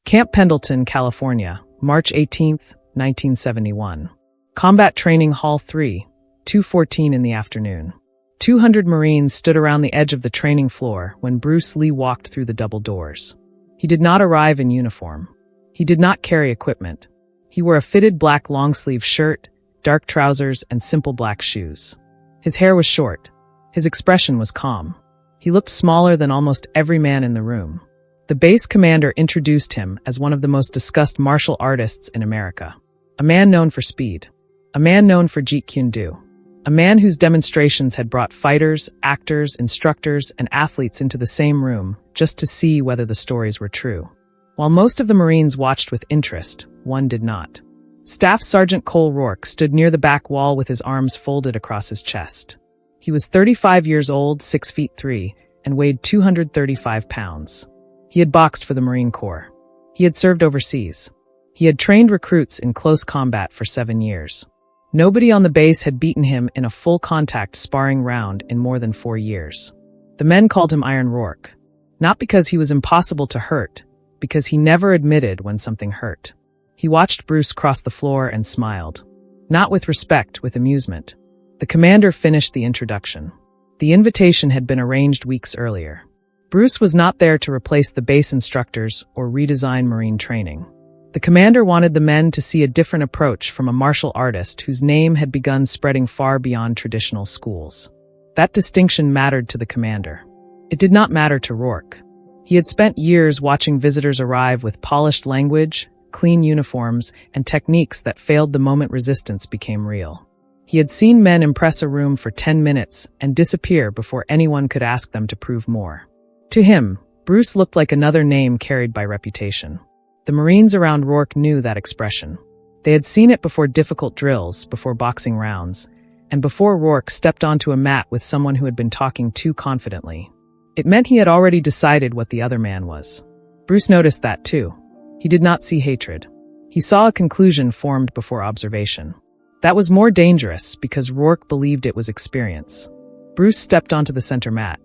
Camp Pendleton, California, March 18, 1971. Combat Training Hall 3, 2:14 in the afternoon. 200 Marines stood around the edge of the training floor when Bruce Lee walked through the double doors. He did not arrive in uniform. He did not carry equipment. He wore a fitted black long-sleeve shirt, dark trousers, and simple black shoes. His hair was short. His expression was calm. He looked smaller than almost every man in the room. The base commander introduced him as one of the most discussed martial artists in America. A man known for speed. A man known for Jeet Kune Do. A man whose demonstrations had brought fighters, actors, instructors, and athletes into the same room just to see whether the stories were true. While most of the Marines watched with interest, one did not. Staff Sergeant Cole Rourke stood near the back wall with his arms folded across his chest. He was 35 years old, 6'3", and weighed 235 pounds. He had boxed for the Marine Corps. He had served overseas. He had trained recruits in close combat for 7 years. Nobody on the base had beaten him in a full-contact sparring round in more than 4 years. The men called him Iron Rourke. Not because he was impossible to hurt, because he never admitted when something hurt. He watched Bruce cross the floor and smiled. Not with respect, with amusement. The commander finished the introduction. The invitation had been arranged weeks earlier. Bruce was not there to replace the base instructors or redesign Marine training. The commander wanted the men to see a different approach from a martial artist whose name had begun spreading far beyond traditional schools. That distinction mattered to the commander. It did not matter to Rourke. He had spent years watching visitors arrive with polished language, clean uniforms, and techniques that failed the moment resistance became real. He had seen men impress a room for 10 minutes and disappear before anyone could ask them to prove more. To him, Bruce looked like another name carried by reputation. The Marines around Rourke knew that expression. They had seen it before difficult drills, before boxing rounds, and before Rourke stepped onto a mat with someone who had been talking too confidently. It meant he had already decided what the other man was. Bruce noticed that too. He did not see hatred. He saw a conclusion formed before observation. That was more dangerous because Rourke believed it was experience. Bruce stepped onto the center mat.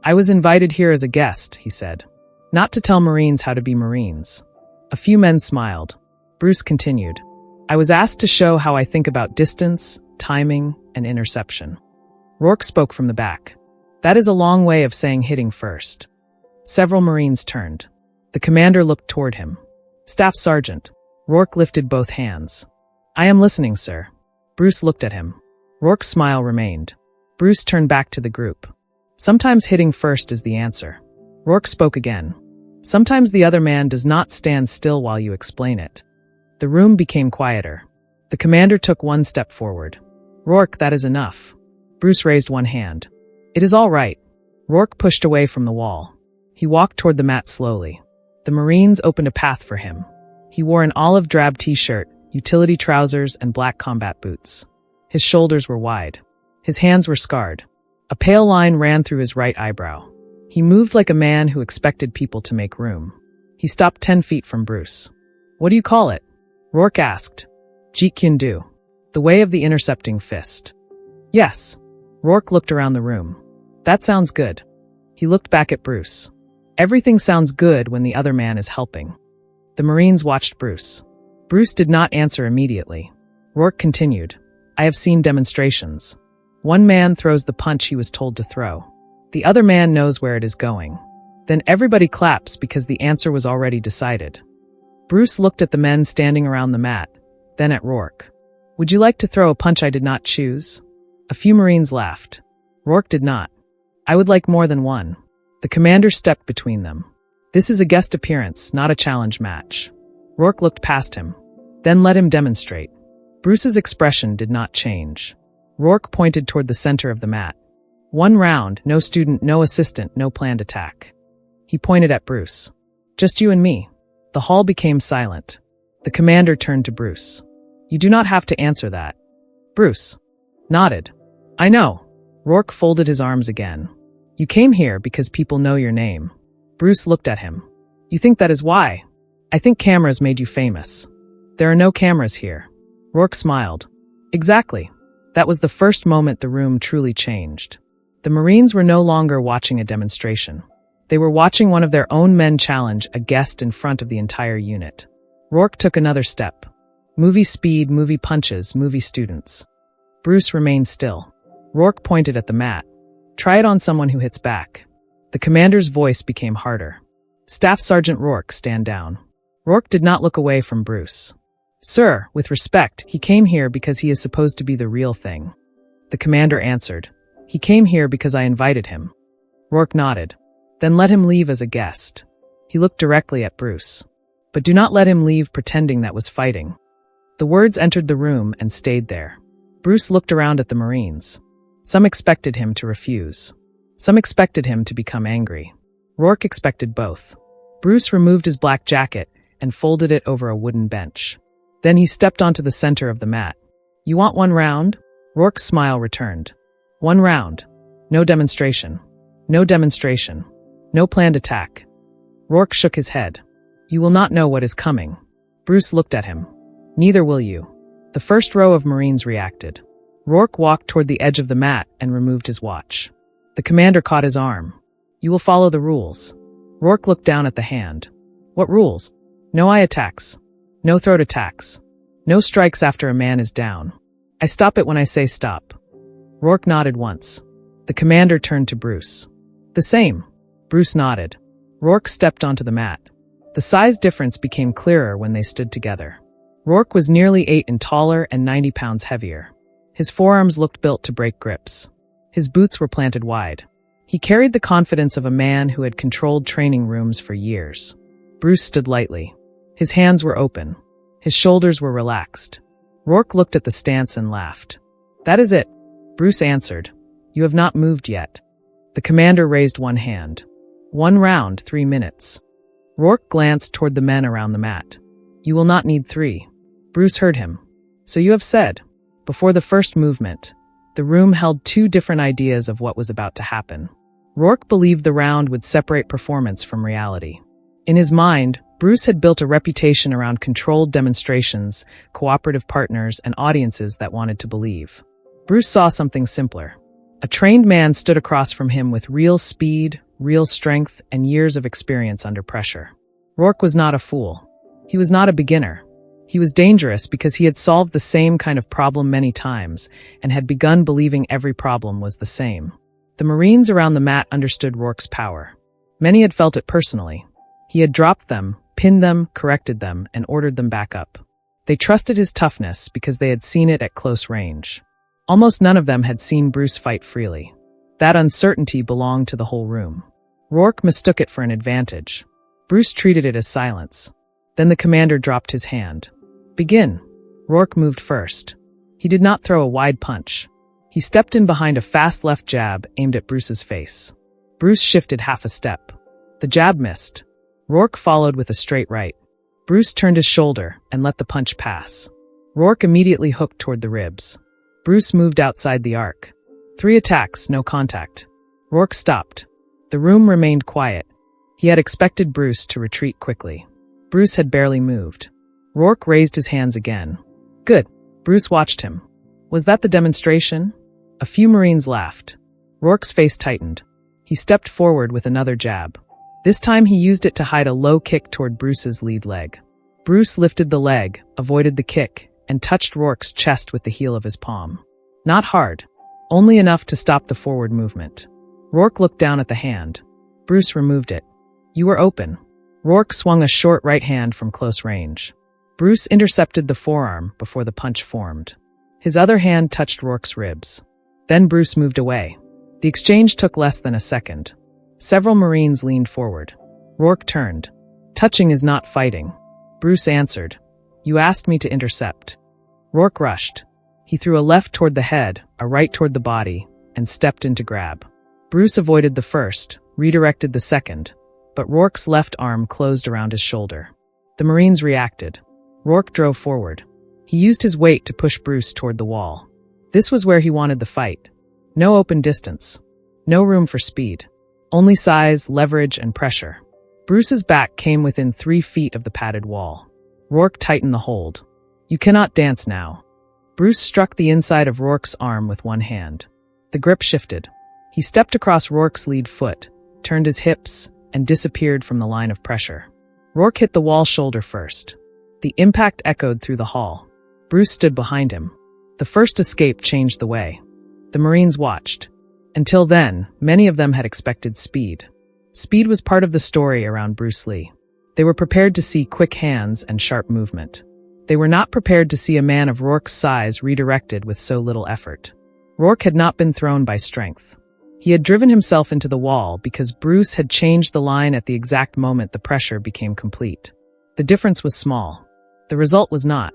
"I was invited here as a guest," he said. "Not to tell Marines how to be Marines." A few men smiled. Bruce continued. "I was asked to show how I think about distance, timing, and interception." Rourke spoke from the back. "That is a long way of saying hitting first." Several Marines turned. The commander looked toward him. "Staff Sergeant." Rourke lifted both hands. "I am listening, sir." Bruce looked at him. Rourke's smile remained. Bruce turned back to the group. "Sometimes hitting first is the answer." Rourke spoke again. "Sometimes the other man does not stand still while you explain it." The room became quieter. The commander took one step forward. "Rourke, that is enough." Bruce raised one hand. "It is all right." Rourke pushed away from the wall. He walked toward the mat slowly. The Marines opened a path for him. He wore an olive drab t-shirt, utility trousers, and black combat boots. His shoulders were wide. His hands were scarred. A pale line ran through his right eyebrow. He moved like a man who expected people to make room. He stopped 10 feet from Bruce. "What do you call it?" Rourke asked. "Jeet Kune Do. The way of the intercepting fist." "Yes." Rourke looked around the room. "That sounds good." He looked back at Bruce. Everything sounds good when the other man is helping. The Marines watched Bruce. Bruce did not answer immediately. Rourke continued. "I have seen demonstrations. One man throws the punch he was told to throw. The other man knows where it is going. Then everybody claps because the answer was already decided." Bruce looked at the men standing around the mat, then at Rourke. "Would you like to throw a punch I did not choose?" A few Marines laughed. Rourke did not. "I would like more than one." The commander stepped between them. "This is a guest appearance, not a challenge match." Rourke looked past him. "Then let him demonstrate." Bruce's expression did not change. Rourke pointed toward the center of the mat. "1 round, no student, no assistant, no planned attack." He pointed at Bruce. "Just you and me." The hall became silent. The commander turned to Bruce. "You do not have to answer that." Bruce nodded. "I know." Rourke folded his arms again. "You came here because people know your name." Bruce looked at him. "You think that is why?" "I think cameras made you famous." "There are no cameras here." Rourke smiled. "Exactly." That was the first moment the room truly changed. The Marines were no longer watching a demonstration. They were watching one of their own men challenge a guest in front of the entire unit. Rourke took another step. Movie speed, movie punches, movie students. Bruce remained still. Rourke pointed at the mat. Try it on someone who hits back. The commander's voice became harder. Staff Sergeant Rourke, stand down. Rourke did not look away from Bruce. Sir, with respect, he came here because he is supposed to be the real thing. The commander answered. He came here because I invited him. Rourke nodded. Then let him leave as a guest. He looked directly at Bruce. But do not let him leave pretending that was fighting. The words entered the room and stayed there. Bruce looked around at the Marines. Some expected him to refuse. Some expected him to become angry. Rourke expected both. Bruce removed his black jacket and folded it over a wooden bench. Then he stepped onto the center of the mat. You want one round? Rourke's smile returned. One round. No demonstration. No demonstration. No planned attack. Rourke shook his head. You will not know what is coming. Bruce looked at him. Neither will you. The first row of Marines reacted. Rourke walked toward the edge of the mat and removed his watch. The commander caught his arm. You will follow the rules. Rourke looked down at the hand. What rules? No eye attacks. No throat attacks. No strikes after a man is down. I stop it when I say stop. Rourke nodded once. The commander turned to Bruce. The same. Bruce nodded. Rourke stepped onto the mat. The size difference became clearer when they stood together. Rourke was nearly 8 and taller and 90 pounds heavier. His forearms looked built to break grips. His boots were planted wide. He carried the confidence of a man who had controlled training rooms for years. Bruce stood lightly. His hands were open. His shoulders were relaxed. Rourke looked at the stance and laughed. That is it. Bruce answered. You have not moved yet. The commander raised one hand. 1 round, 3 minutes. Rourke glanced toward the men around the mat. You will not need 3. Bruce heard him. So you have said. Before the first movement, the room held 2 different ideas of what was about to happen. Rourke believed the round would separate performance from reality. In his mind, Bruce had built a reputation around controlled demonstrations, cooperative partners, and audiences that wanted to believe. Bruce saw something simpler. A trained man stood across from him with real speed, real strength, and years of experience under pressure. Rourke was not a fool. He was not a beginner. He was dangerous because he had solved the same kind of problem many times and had begun believing every problem was the same. The Marines around the mat understood Rourke's power. Many had felt it personally. He had dropped them, pinned them, corrected them, and ordered them back up. They trusted his toughness because they had seen it at close range. Almost none of them had seen Bruce fight freely. That uncertainty belonged to the whole room. Rourke mistook it for an advantage. Bruce treated it as silence. Then the commander dropped his hand. Begin. Rourke moved first. He did not throw a wide punch. He stepped in behind a fast left jab aimed at Bruce's face. Bruce shifted half a step. The jab missed. Rourke followed with a straight right. Bruce turned his shoulder and let the punch pass. Rourke immediately hooked toward the ribs. Bruce moved outside the arc. 3 attacks, no contact. Rourke stopped. The room remained quiet. He had expected Bruce to retreat quickly. Bruce had barely moved. Rourke raised his hands again. Good. Bruce watched him. Was that the demonstration? A few Marines laughed. Rourke's face tightened. He stepped forward with another jab. This time he used it to hide a low kick toward Bruce's lead leg. Bruce lifted the leg, avoided the kick, and touched Rourke's chest with the heel of his palm. Not hard. Only enough to stop the forward movement. Rourke looked down at the hand. Bruce removed it. You were open. Rourke swung a short right hand from close range. Bruce intercepted the forearm before the punch formed. His other hand touched Rourke's ribs. Then Bruce moved away. The exchange took less than a second. Several Marines leaned forward. Rourke turned. Touching is not fighting. Bruce answered. You asked me to intercept. Rourke rushed. He threw a left toward the head, a right toward the body, and stepped in to grab. Bruce avoided the first, redirected the second, but Rourke's left arm closed around his shoulder. The Marines reacted. Rourke drove forward. He used his weight to push Bruce toward the wall. This was where he wanted the fight. No open distance. No room for speed. Only size, leverage, and pressure. Bruce's back came within 3 feet of the padded wall. Rourke tightened the hold. You cannot dance now. Bruce struck the inside of Rourke's arm with one hand. The grip shifted. He stepped across Rourke's lead foot, turned his hips, and disappeared from the line of pressure. Rourke hit the wall shoulder first. The impact echoed through the hall. Bruce stood behind him. The first escape changed the way. The Marines watched. Until then, many of them had expected speed. Speed was part of the story around Bruce Lee. They were prepared to see quick hands and sharp movement. They were not prepared to see a man of Rourke's size redirected with so little effort. Rourke had not been thrown by strength. He had driven himself into the wall because Bruce had changed the line at the exact moment the pressure became complete. The difference was small. The result was not.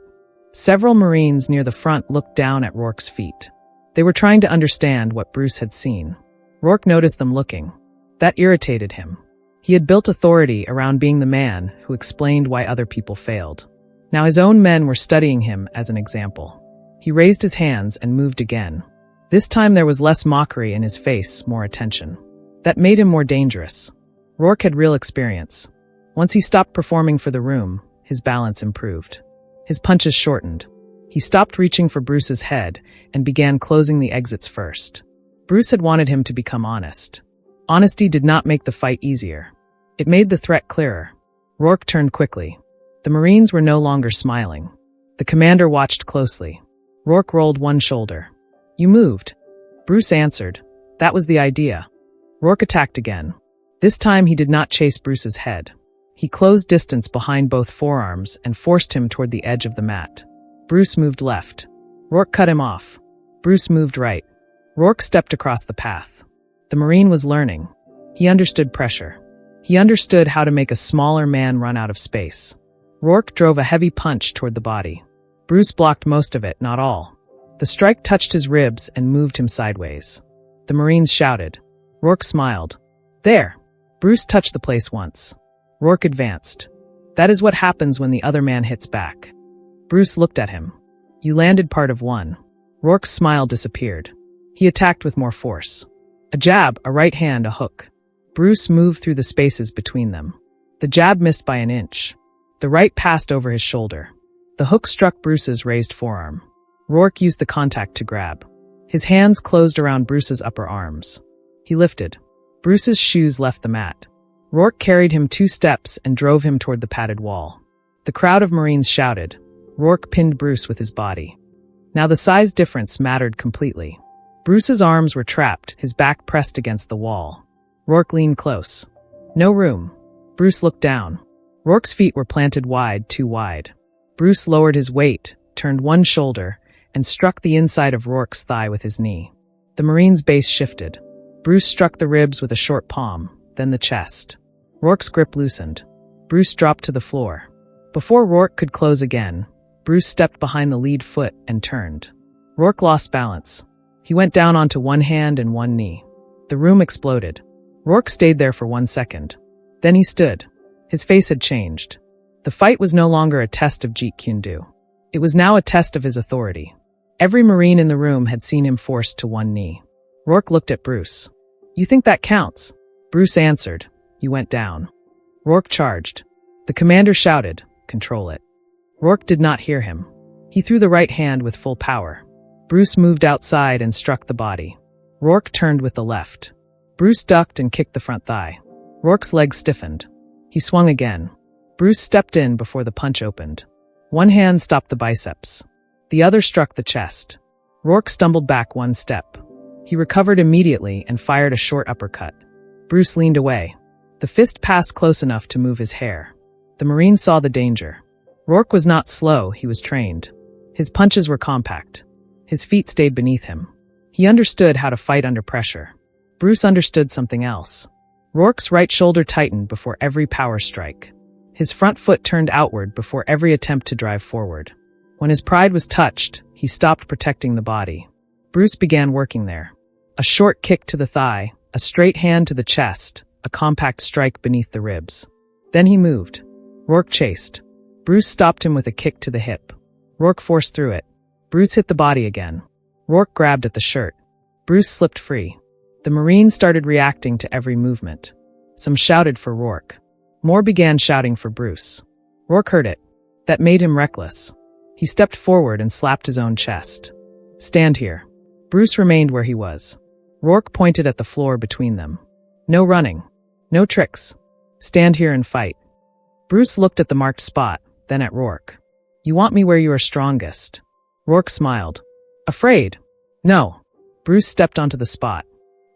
Several Marines near the front looked down at Rourke's feet. They were trying to understand what Bruce had seen. Rourke noticed them looking. That irritated him. He had built authority around being the man who explained why other people failed. Now his own men were studying him as an example. He raised his hands and moved again. This time there was less mockery in his face, more attention. That made him more dangerous. Rourke had real experience. Once he stopped performing for the room, his balance improved. His punches shortened. He stopped reaching for Bruce's head and began closing the exits first. Bruce had wanted him to become honest. Honesty did not make the fight easier. It made the threat clearer. Rourke turned quickly. The Marines were no longer smiling. The commander watched closely. Rourke rolled one shoulder. "You moved." Bruce answered. "That was the idea." Rourke attacked again. This time he did not chase Bruce's head. He closed distance behind both forearms and forced him toward the edge of the mat. Bruce moved left. Rourke cut him off. Bruce moved right. Rourke stepped across the path. The Marine was learning. He understood pressure. He understood how to make a smaller man run out of space. Rourke drove a heavy punch toward the body. Bruce blocked most of it, not all. The strike touched his ribs and moved him sideways. The Marines shouted. Rourke smiled. "There!" Bruce touched the place once. Rourke advanced. That is what happens when the other man hits back. Bruce looked at him. "You landed part of one." Rourke's smile disappeared. He attacked with more force. A jab, a right hand, a hook. Bruce moved through the spaces between them. The jab missed by an inch. The right passed over his shoulder. The hook struck Bruce's raised forearm. Rourke used the contact to grab. His hands closed around Bruce's upper arms. He lifted. Bruce's shoes left the mat. Rourke carried him 2 steps and drove him toward the padded wall. The crowd of Marines shouted. Rourke pinned Bruce with his body. Now the size difference mattered completely. Bruce's arms were trapped, his back pressed against the wall. Rourke leaned close. No room. Bruce looked down. Rourke's feet were planted wide, too wide. Bruce lowered his weight, turned one shoulder, and struck the inside of Rourke's thigh with his knee. The Marine's base shifted. Bruce struck the ribs with a short palm, then the chest. Rourke's grip loosened. Bruce dropped to the floor. Before Rourke could close again, Bruce stepped behind the lead foot and turned. Rourke lost balance. He went down onto one hand and one knee. The room exploded. Rourke stayed there for 1 second. Then he stood. His face had changed. The fight was no longer a test of Jeet Kune Do. It was now a test of his authority. Every Marine in the room had seen him forced to one knee. Rourke looked at Bruce. "You think that counts?" Bruce answered. "You went down." Rourke charged. The commander shouted, "Control it." Rourke did not hear him. He threw the right hand with full power. Bruce moved outside and struck the body. Rourke turned with the left. Bruce ducked and kicked the front thigh. Rourke's legs stiffened. He swung again. Bruce stepped in before the punch opened. One hand stopped the biceps. The other struck the chest. Rourke stumbled back 1 step. He recovered immediately and fired a short uppercut. Bruce leaned away. The fist passed close enough to move his hair. The Marine saw the danger. Rourke was not slow, he was trained. His punches were compact. His feet stayed beneath him. He understood how to fight under pressure. Bruce understood something else. Rourke's right shoulder tightened before every power strike. His front foot turned outward before every attempt to drive forward. When his pride was touched, he stopped protecting the body. Bruce began working there. A short kick to the thigh, a straight hand to the chest, a compact strike beneath the ribs. Then he moved. Rourke chased. Bruce stopped him with a kick to the hip. Rourke forced through it. Bruce hit the body again. Rourke grabbed at the shirt. Bruce slipped free. The Marines started reacting to every movement. Some shouted for Rourke. More began shouting for Bruce. Rourke heard it. That made him reckless. He stepped forward and slapped his own chest. "Stand here." Bruce remained where he was. Rourke pointed at the floor between them. "No running. No tricks. Stand here and fight. Bruce looked at the marked spot, then at Rourke. You want me where you are strongest. Rourke smiled. Afraid? No. Bruce stepped onto the spot.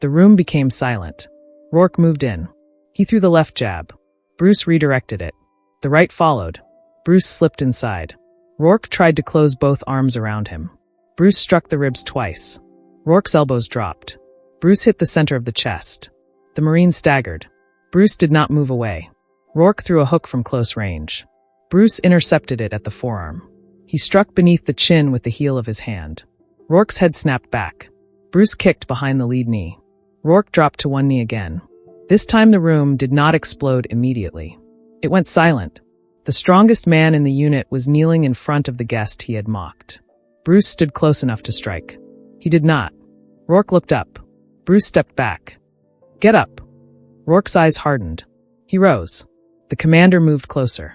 The room became silent. Rourke moved in. He threw the left jab. Bruce redirected it. The right followed. Bruce slipped inside. Rourke tried to close both arms around him. Bruce struck the ribs twice. Rourke's elbows dropped. Bruce hit the center of the chest. The Marine staggered. Bruce did not move away. Rourke threw a hook from close range. Bruce intercepted it at the forearm. He struck beneath the chin with the heel of his hand. Rourke's head snapped back. Bruce kicked behind the lead knee. Rourke dropped to one knee again. This time the room did not explode immediately. It went silent. The strongest man in the unit was kneeling in front of the guest he had mocked. Bruce stood close enough to strike. He did not. Rourke looked up. Bruce stepped back. Get up. Rourke's eyes hardened. He rose. The commander moved closer.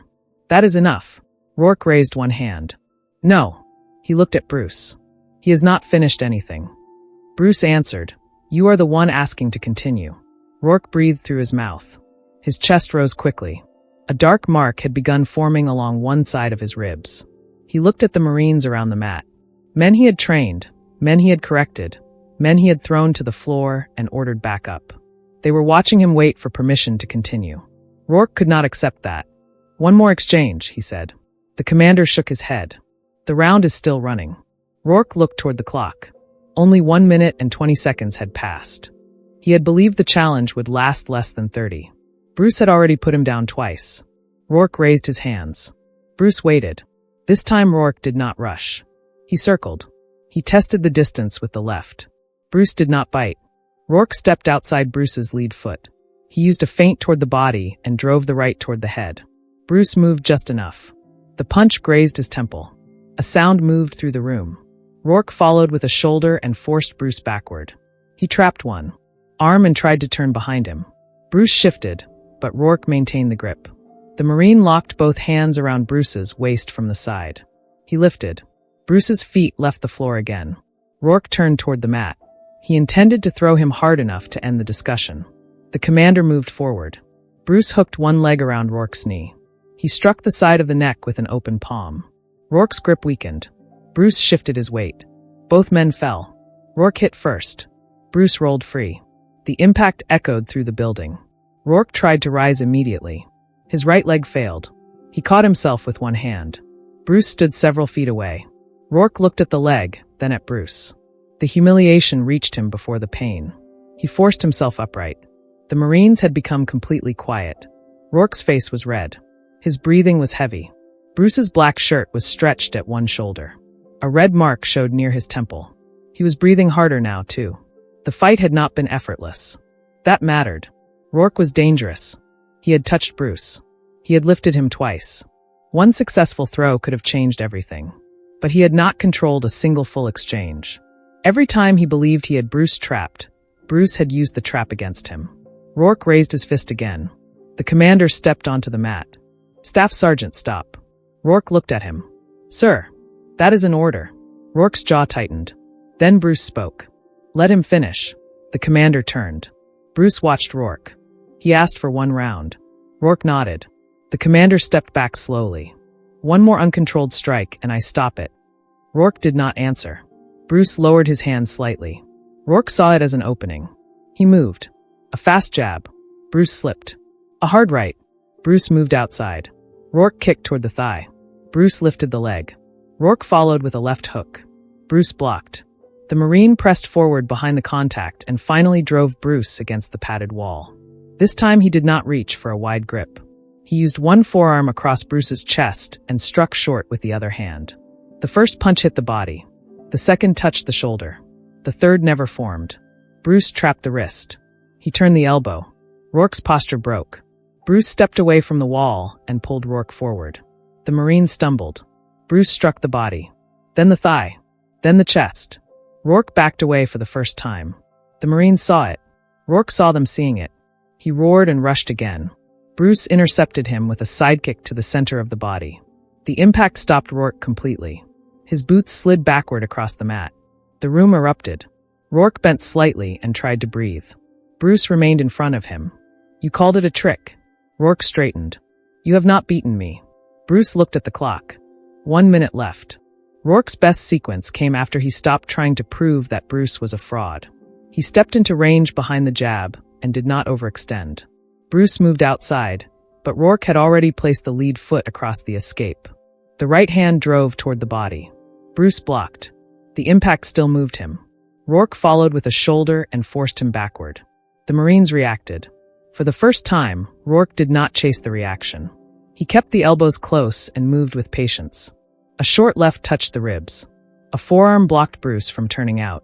That is enough. Rourke raised one hand. No. He looked at Bruce. He has not finished anything. Bruce answered. You are the one asking to continue. Rourke breathed through his mouth. His chest rose quickly. A dark mark had begun forming along one side of his ribs. He looked at the Marines around the mat. Men he had trained, men he had corrected, men he had thrown to the floor and ordered back up. They were watching him wait for permission to continue. Rourke could not accept that. One more exchange, he said. The commander shook his head. The round is still running. Rourke looked toward the clock. Only 1 minute and 20 seconds had passed. He had believed the challenge would last less than 30. Bruce had already put him down twice. Rourke raised his hands. Bruce waited. This time Rourke did not rush. He circled. He tested the distance with the left. Bruce did not bite. Rourke stepped outside Bruce's lead foot. He used a feint toward the body and drove the right toward the head. Bruce moved just enough. The punch grazed his temple. A sound moved through the room. Rourke followed with a shoulder and forced Bruce backward. He trapped one arm and tried to turn behind him. Bruce shifted, but Rourke maintained the grip. The Marine locked both hands around Bruce's waist from the side. He lifted. Bruce's feet left the floor again. Rourke turned toward the mat. He intended to throw him hard enough to end the discussion. The commander moved forward. Bruce hooked one leg around Rourke's knee. He struck the side of the neck with an open palm. Rourke's grip weakened. Bruce shifted his weight. Both men fell. Rourke hit first. Bruce rolled free. The impact echoed through the building. Rourke tried to rise immediately. His right leg failed. He caught himself with one hand. Bruce stood several feet away. Rourke looked at the leg, then at Bruce. The humiliation reached him before the pain. He forced himself upright. The Marines had become completely quiet. Rourke's face was red. His breathing was heavy. Bruce's black shirt was stretched at one shoulder. A red mark showed near his temple. He was breathing harder now, too. The fight had not been effortless. That mattered. Rourke was dangerous. He had touched Bruce. He had lifted him twice. One successful throw could have changed everything. But he had not controlled a single full exchange. Every time he believed he had Bruce trapped, Bruce had used the trap against him. Rourke raised his fist again. The commander stepped onto the mat. Staff Sergeant, stop. Rourke looked at him. Sir, that is an order. Rourke's jaw tightened. Then Bruce spoke. Let him finish. The commander turned. Bruce watched Rourke. He asked for one round. Rourke nodded. The commander stepped back slowly. One more uncontrolled strike and I stop it. Rourke did not answer. Bruce lowered his hand slightly. Rourke saw it as an opening. He moved. A fast jab. Bruce slipped. A hard right. Bruce moved outside. Rourke kicked toward the thigh. Bruce lifted the leg. Rourke followed with a left hook. Bruce blocked. The Marine pressed forward behind the contact and finally drove Bruce against the padded wall. This time he did not reach for a wide grip. He used one forearm across Bruce's chest and struck short with the other hand. The first punch hit the body. The second touched the shoulder. The third never formed. Bruce trapped the wrist. He turned the elbow. Rourke's posture broke. Bruce stepped away from the wall and pulled Rourke forward. The Marine stumbled. Bruce struck the body. Then the thigh. Then the chest. Rourke backed away for the first time. The Marines saw it. Rourke saw them seeing it. He roared and rushed again. Bruce intercepted him with a sidekick to the center of the body. The impact stopped Rourke completely. His boots slid backward across the mat. The room erupted. Rourke bent slightly and tried to breathe. Bruce remained in front of him. You called it a trick. Rourke straightened. "You have not beaten me." Bruce looked at the clock. 1 minute left. Rourke's best sequence came after he stopped trying to prove that Bruce was a fraud. He stepped into range behind the jab and did not overextend. Bruce moved outside, but Rourke had already placed the lead foot across the escape. The right hand drove toward the body. Bruce blocked. The impact still moved him. Rourke followed with a shoulder and forced him backward. The Marines reacted. For the first time, Rourke did not chase the reaction. He kept the elbows close and moved with patience. A short left touched the ribs. A forearm blocked Bruce from turning out.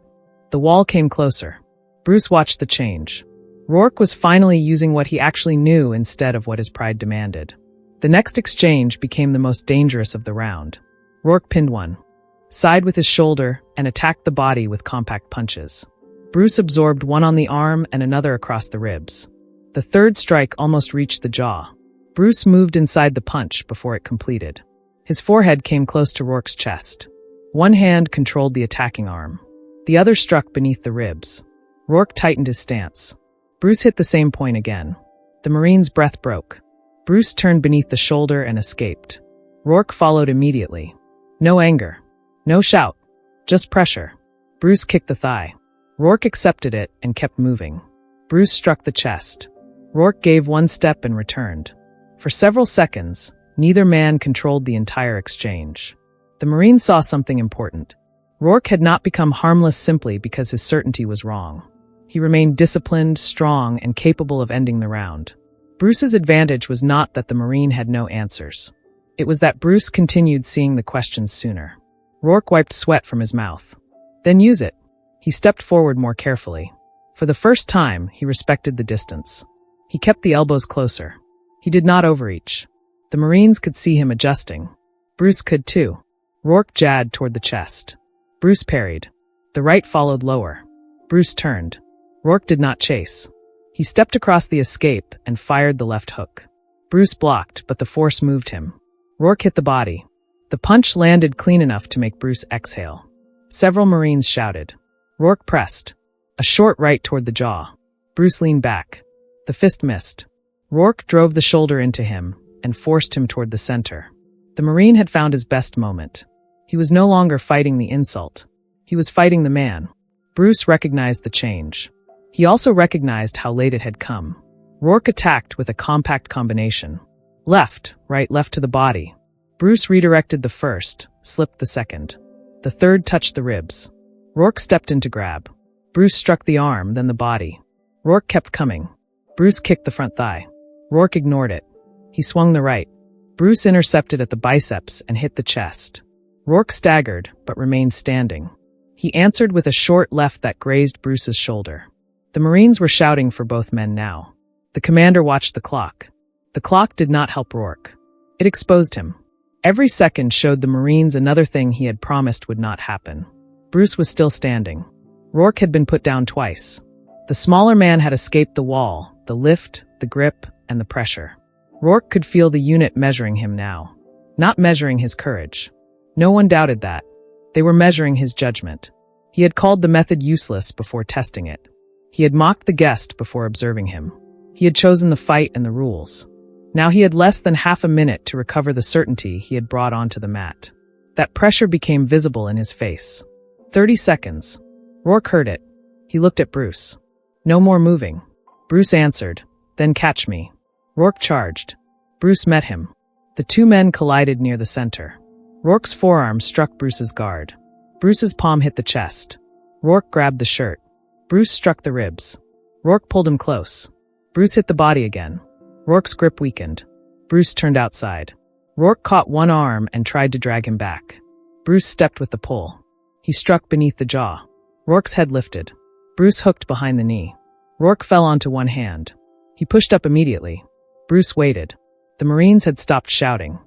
The wall came closer. Bruce watched the change. Rourke was finally using what he actually knew instead of what his pride demanded. The next exchange became the most dangerous of the round. Rourke pinned one side with his shoulder and attacked the body with compact punches. Bruce absorbed one on the arm and another across the ribs. The third strike almost reached the jaw. Bruce moved inside the punch before it completed. His forehead came close to Rourke's chest. One hand controlled the attacking arm. The other struck beneath the ribs. Rourke tightened his stance. Bruce hit the same point again. The Marine's breath broke. Bruce turned beneath the shoulder and escaped. Rourke followed immediately. No anger. No shout. Just pressure. Bruce kicked the thigh. Rourke accepted it and kept moving. Bruce struck the chest. Rourke gave one step and returned. For several seconds, neither man controlled the entire exchange. The Marine saw something important. Rourke had not become harmless simply because his certainty was wrong. He remained disciplined, strong, and capable of ending the round. Bruce's advantage was not that the Marine had no answers. It was that Bruce continued seeing the questions sooner. Rourke wiped sweat from his mouth. Then use it. He stepped forward more carefully. For the first time, he respected the distance. He kept the elbows closer. He did not overreach. The Marines could see him adjusting. Bruce could too. Rourke jabbed toward the chest. Bruce parried. The right followed lower. Bruce turned. Rourke did not chase. He stepped across the escape and fired the left hook. Bruce blocked, but the force moved him. Rourke hit the body. The punch landed clean enough to make Bruce exhale. Several Marines shouted. Rourke pressed. A short right toward the jaw. Bruce leaned back. The fist missed. Rourke drove the shoulder into him and forced him toward the center. The Marine had found his best moment. He was no longer fighting the insult. He was fighting the man. Bruce recognized the change. He also recognized how late it had come. Rourke attacked with a compact combination. Left, right, left to the body. Bruce redirected the first, slipped the second. The third touched the ribs. Rourke stepped in to grab. Bruce struck the arm, then the body. Rourke kept coming. Bruce kicked the front thigh. Rourke ignored it. He swung the right. Bruce intercepted at the biceps and hit the chest. Rourke staggered, but remained standing. He answered with a short left that grazed Bruce's shoulder. The Marines were shouting for both men now. The commander watched the clock. The clock did not help Rourke. It exposed him. Every second showed the Marines another thing he had promised would not happen. Bruce was still standing. Rourke had been put down twice. The smaller man had escaped the wall, the lift, the grip, and the pressure. Rourke could feel the unit measuring him now. Not measuring his courage. No one doubted that. They were measuring his judgment. He had called the method useless before testing it. He had mocked the guest before observing him. He had chosen the fight and the rules. Now he had less than half a minute to recover the certainty he had brought onto the mat. That pressure became visible in his face. 30 seconds. Rourke heard it. He looked at Bruce. No more moving. Bruce answered, "Then catch me." Rourke charged. Bruce met him. The two men collided near the center. Rourke's forearm struck Bruce's guard. Bruce's palm hit the chest. Rourke grabbed the shirt. Bruce struck the ribs. Rourke pulled him close. Bruce hit the body again. Rourke's grip weakened. Bruce turned outside. Rourke caught one arm and tried to drag him back. Bruce stepped with the pull. He struck beneath the jaw. Rourke's head lifted. Bruce hooked behind the knee. Rourke fell onto one hand. He pushed up immediately. Bruce waited. The Marines had stopped shouting.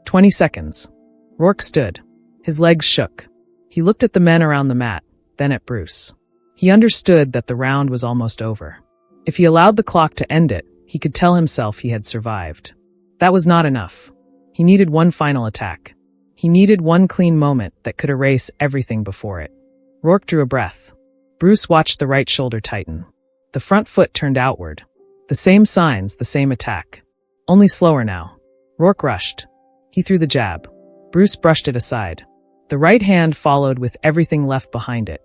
20 seconds. Rourke stood. His legs shook. He looked at the men around the mat, then at Bruce. He understood that the round was almost over. If he allowed the clock to end it, he could tell himself he had survived. That was not enough. He needed one final attack. He needed one clean moment that could erase everything before it. Rourke drew a breath. Bruce watched the right shoulder tighten. The front foot turned outward. The same signs, the same attack. Only slower now. Rourke rushed. He threw the jab. Bruce brushed it aside. The right hand followed with everything left behind it.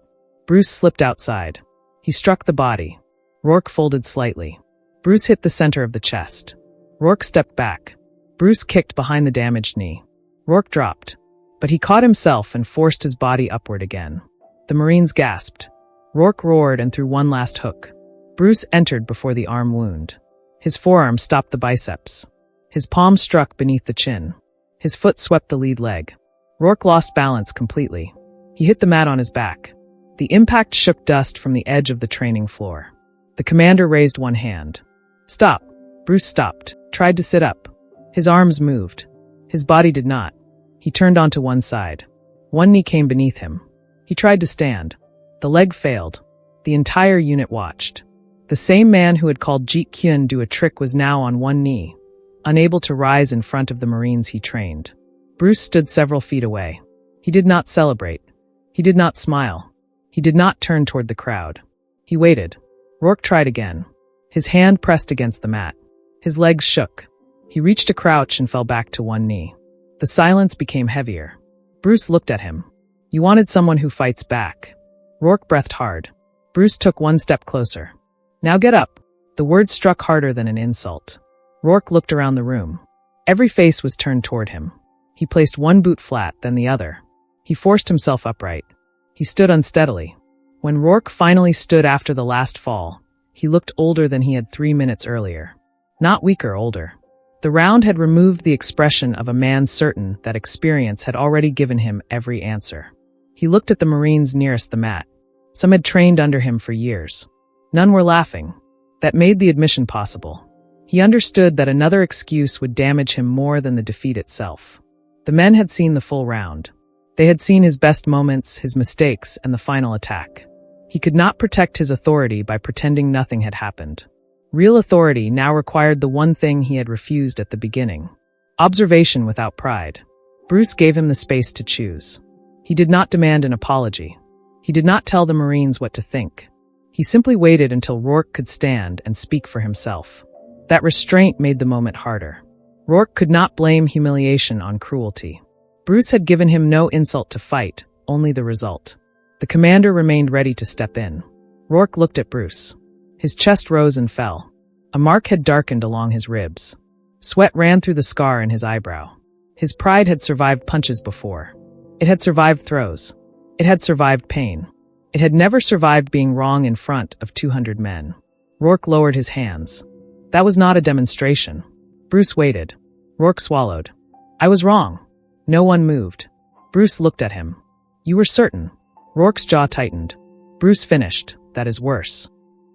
Bruce slipped outside. He struck the body. Rourke folded slightly. Bruce hit the center of the chest. Rourke stepped back. Bruce kicked behind the damaged knee. Rourke dropped. But he caught himself and forced his body upward again. The Marines gasped. Rourke roared and threw one last hook. Bruce entered before the arm wound. His forearm stopped the biceps. His palm struck beneath the chin. His foot swept the lead leg. Rourke lost balance completely. He hit the mat on his back. The impact shook dust from the edge of the training floor. The commander raised one hand. Stop. Bruce stopped, tried to sit up. His arms moved. His body did not. He turned onto one side. One knee came beneath him. He tried to stand. The leg failed. The entire unit watched. The same man who had called Jeet Kune do a trick was now on one knee, unable to rise in front of the Marines he trained. Bruce stood several feet away. He did not celebrate. He did not smile. He did not turn toward the crowd. He waited. Rourke tried again. His hand pressed against the mat. His legs shook. He reached a crouch and fell back to one knee. The silence became heavier. Bruce looked at him. You wanted someone who fights back. Rourke breathed hard. Bruce took one step closer. Now get up. The word struck harder than an insult. Rourke looked around the room. Every face was turned toward him. He placed one boot flat, then the other. He forced himself upright. He stood unsteadily. When Rourke finally stood after the last fall, he looked older than he had 3 minutes earlier. Not weaker, older. The round had removed the expression of a man certain that experience had already given him every answer. He looked at the Marines nearest the mat. Some had trained under him for years. None were laughing. That made the admission possible. He understood that another excuse would damage him more than the defeat itself. The men had seen the full round. They had seen his best moments, his mistakes, and the final attack. He could not protect his authority by pretending nothing had happened. Real authority now required the one thing he had refused at the beginning. Observation without pride. Bruce gave him the space to choose. He did not demand an apology. He did not tell the Marines what to think. He simply waited until Rourke could stand and speak for himself. That restraint made the moment harder. Rourke could not blame humiliation on cruelty. Bruce had given him no insult to fight, only the result. The commander remained ready to step in. Rourke looked at Bruce. His chest rose and fell. A mark had darkened along his ribs. Sweat ran through the scar in his eyebrow. His pride had survived punches before. It had survived throws. It had survived pain. It had never survived being wrong in front of 200 men. Rourke lowered his hands. That was not a demonstration. Bruce waited. Rourke swallowed. I was wrong. No one moved. Bruce looked at him. You were certain. Rourke's jaw tightened. Bruce finished. That is worse.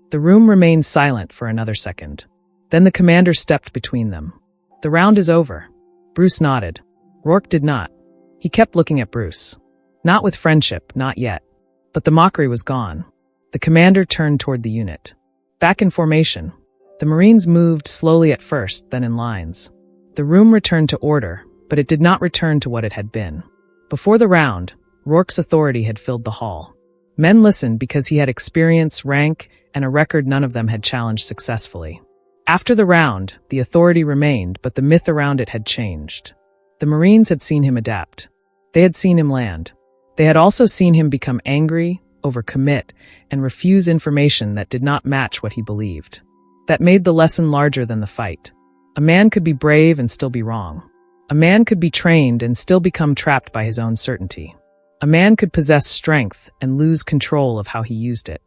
The room remained silent for another second. Then the commander stepped between them. The round is over. Bruce nodded. Rourke did not. He kept looking at Bruce. Not with friendship, not yet. But the mockery was gone. The commander turned toward the unit. Back in formation. The Marines moved slowly at first, then in lines. The room returned to order, but it did not return to what it had been. Before the round, Rourke's authority had filled the hall. Men listened because he had experience, rank, and a record none of them had challenged successfully. After the round, the authority remained, but the myth around it had changed. The Marines had seen him adapt. They had seen him land. They had also seen him become angry, overcommit, and refuse information that did not match what he believed. That made the lesson larger than the fight. A man could be brave and still be wrong. A man could be trained and still become trapped by his own certainty. A man could possess strength and lose control of how he used it.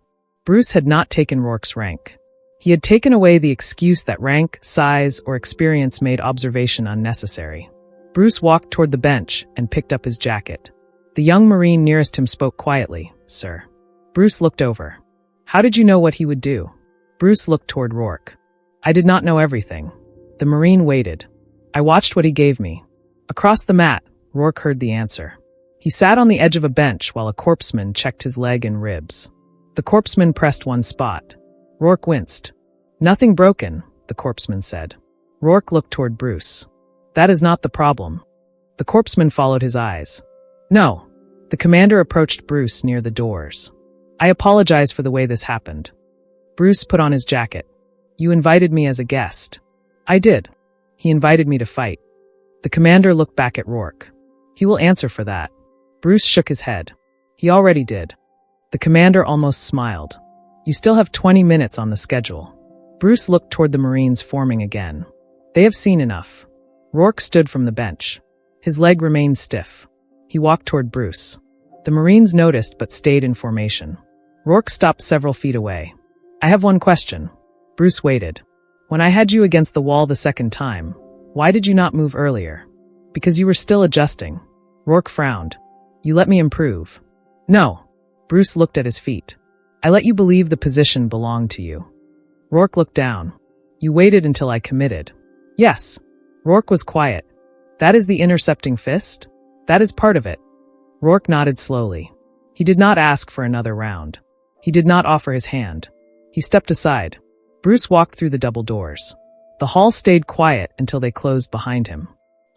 Bruce had not taken Rourke's rank. He had taken away the excuse that rank, size, or experience made observation unnecessary. Bruce walked toward the bench and picked up his jacket. The young Marine nearest him spoke quietly, Sir. Bruce looked over. How did you know what he would do? Bruce looked toward Rourke. I did not know everything. The Marine waited. I watched what he gave me. Across the mat, Rourke heard the answer. He sat on the edge of a bench while a corpsman checked his leg and ribs. The corpsman pressed one spot. Rourke winced. Nothing broken, the corpsman said. Rourke looked toward Bruce. That is not the problem. The corpsman followed his eyes. No. The commander approached Bruce near the doors. I apologize for the way this happened. Bruce put on his jacket. You invited me as a guest. I did. He invited me to fight. The commander looked back at Rourke. He will answer for that. Bruce shook his head. He already did. The commander almost smiled. You still have 20 minutes on the schedule. Bruce looked toward the Marines forming again. They have seen enough. Rourke stood from the bench. His leg remained stiff. He walked toward Bruce. The Marines noticed but stayed in formation. Rourke stopped several feet away. I have one question. Bruce waited. When I had you against the wall the second time, why did you not move earlier? Because you were still adjusting. Rourke frowned. You let me improve. No. Bruce looked at his feet. I let you believe the position belonged to you. Rourke looked down. You waited until I committed. Yes. Rourke was quiet. That is the intercepting fist? That is part of it. Rourke nodded slowly. He did not ask for another round. He did not offer his hand. He stepped aside. Bruce walked through the double doors. The hall stayed quiet until they closed behind him.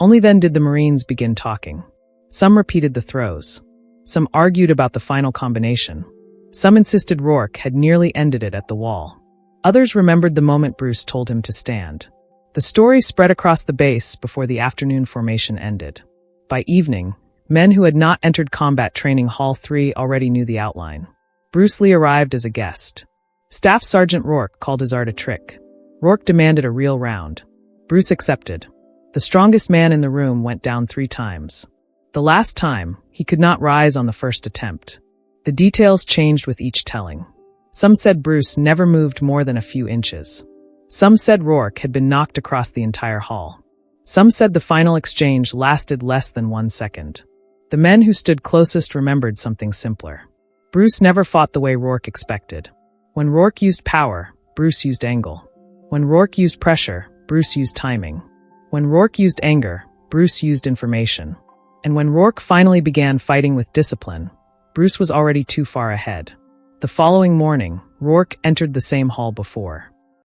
Only then did the Marines begin talking. Some repeated the throws. Some argued about the final combination. Some insisted Rourke had nearly ended it at the wall. Others remembered the moment Bruce told him to stand. The story spread across the base before the afternoon formation ended. By evening, men who had not entered combat training Hall 3 already knew the outline. Bruce Lee arrived as a guest. Staff Sergeant Rourke called his art a trick. Rourke demanded a real round. Bruce accepted. The strongest man in the room went down 3 times. The last time, he could not rise on the first attempt. The details changed with each telling. Some said Bruce never moved more than a few inches. Some said Rourke had been knocked across the entire hall. Some said the final exchange lasted less than 1 second. The men who stood closest remembered something simpler. Bruce never fought the way Rourke expected. When Rourke used power, Bruce used angle. When Rourke used pressure, Bruce used timing. When Rourke used anger, Bruce used information. And when Rourke finally began fighting with discipline, Bruce was already too far ahead. The following morning, Rourke entered the same hall before.